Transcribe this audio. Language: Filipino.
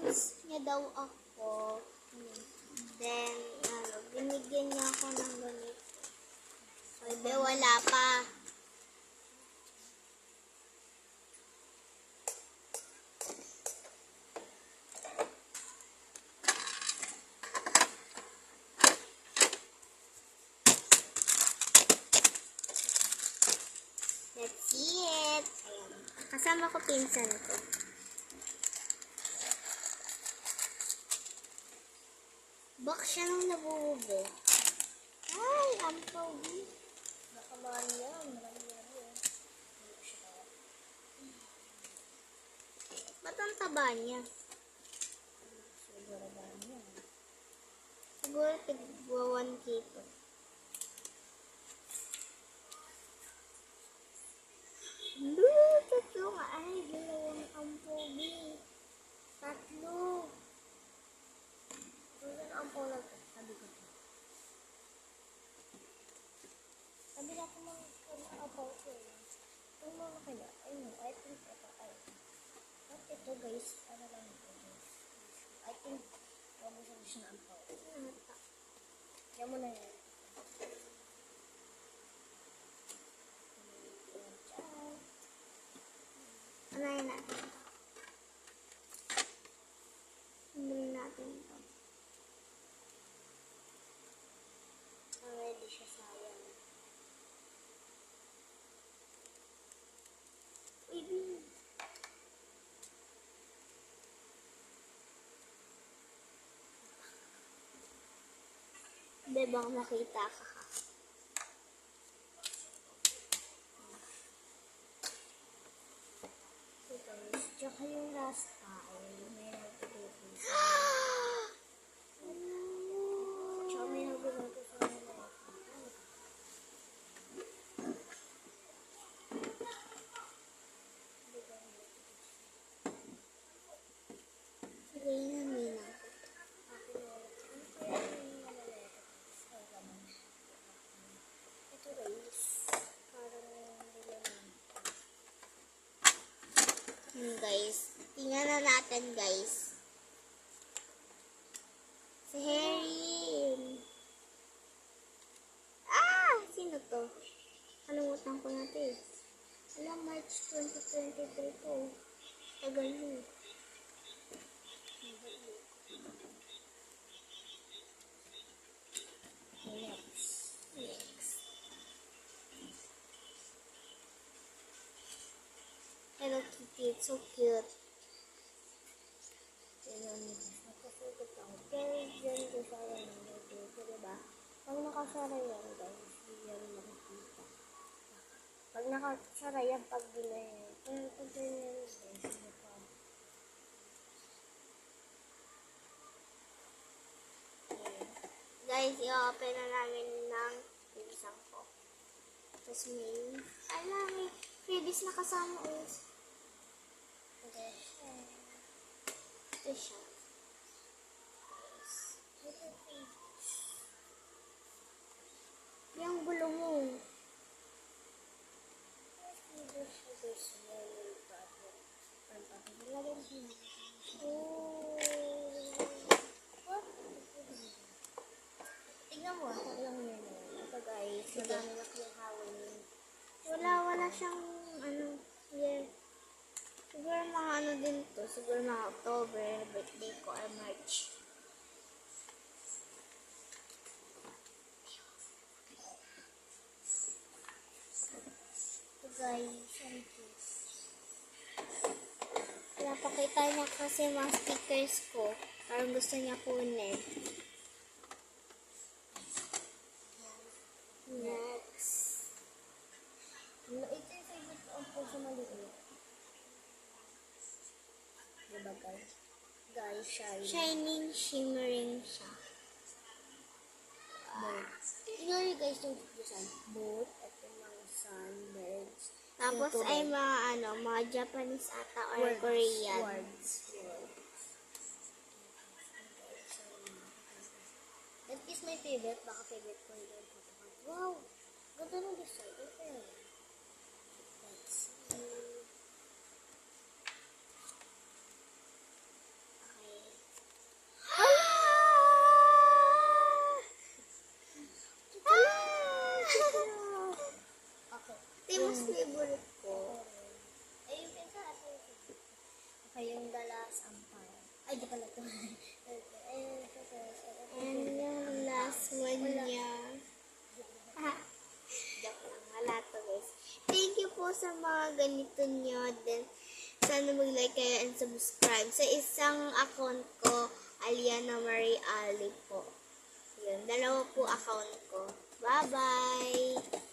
Kiss niya daw ako. Then, binigyan niya ako ng ganito. Sabi, wala pa. Let's see it. Ayan. Kasama ko pinsan ko. Bak siya nung nabububo. Ay, ang pogi. Nakamaan yan. Ba't ang taba niya? Siguro ba niya? Siguro tigwa 1 kilo. Tatlo nga. Ay, dalawang ang pogi. Tatlo. Doon ang polag ko. Sabi ko. Sabi na ko mga apaw ko. Ang mga kaya. Ayun, I think ito ay. At ito guys, ano lang ito guys. I think, mabusan siya na ampaw. Kaya mo na yan. Anayin natin ito. Anayin natin ito. Already siya sayang. Uy, Bin. Bebang makita ka. Tsaka yung last ay may nagtutupo. Tsaka may nagtutupo sa mga. Sige na, Mina. Ito guys, parang nilaman. Guys, tingnan na natin, guys. Si Harry. Ah! Sino to? Kalimutan ko natin. Alam, March 2023 to. Tagal mo. Next. Hello Kitty, it's so cute. Nakasugot ako. Pero yan ko sayang niluluto, diba? Pag nakasara yan, guys, hindi yan makikita. Pag nakasara yan, pag ginayon. Pero pag ganyan, guys, hindi pa. Guys, i-open na namin ng pinsan ko. Tapos may, may freebies na kasama is. Ito siya. Yung gulo mo. Tignan mo ako lang yun. Ito guys, madami na pinahawin. Wala siyang, yeah. Siguro mga din to. Siguro mga October, birthday ko, or March. Ito guys, ano ito? Pinapakita niya kasi mga stickers ko. Parang gusto niya kunin. Next. Ito yung favorite ko ang puso maliit. Diba guys? Guys, Shining, shimmering siya. boat. Tingnan nyo guys yung design. Boat, at yung mga sunbirds. Tapos ay mga Japanese ata or Korean. Words. That is my favorite. Baka favorite ko yun. Wow! Ganda ng design. Okay. Let's see. Okay. mas favorite ko. Ay, yung pinsa natin. Okay, yung The Last Empire. Ay, di pala ito. And yung last one niya. Joke lang. Wala to, guys. Thank you po sa mga ganito nyo. Then, sana mag-like kayo and subscribe. Sa isang account ko, Aliana Marie Ali po. Yun. 2 po account ko. Bye-bye!